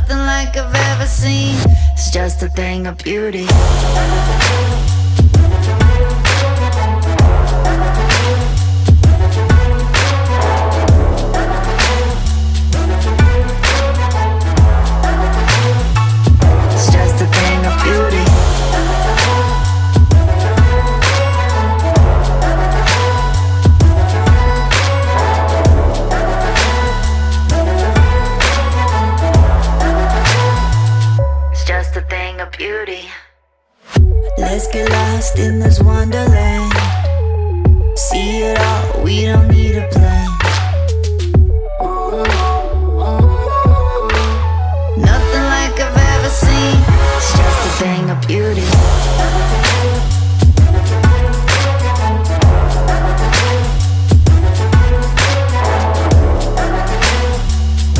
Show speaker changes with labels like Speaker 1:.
Speaker 1: nothing like I've ever seen. It's just a thing of beauty. It's just a thing of beauty. It's just a thing of beauty. Let's get lost in this wonderland.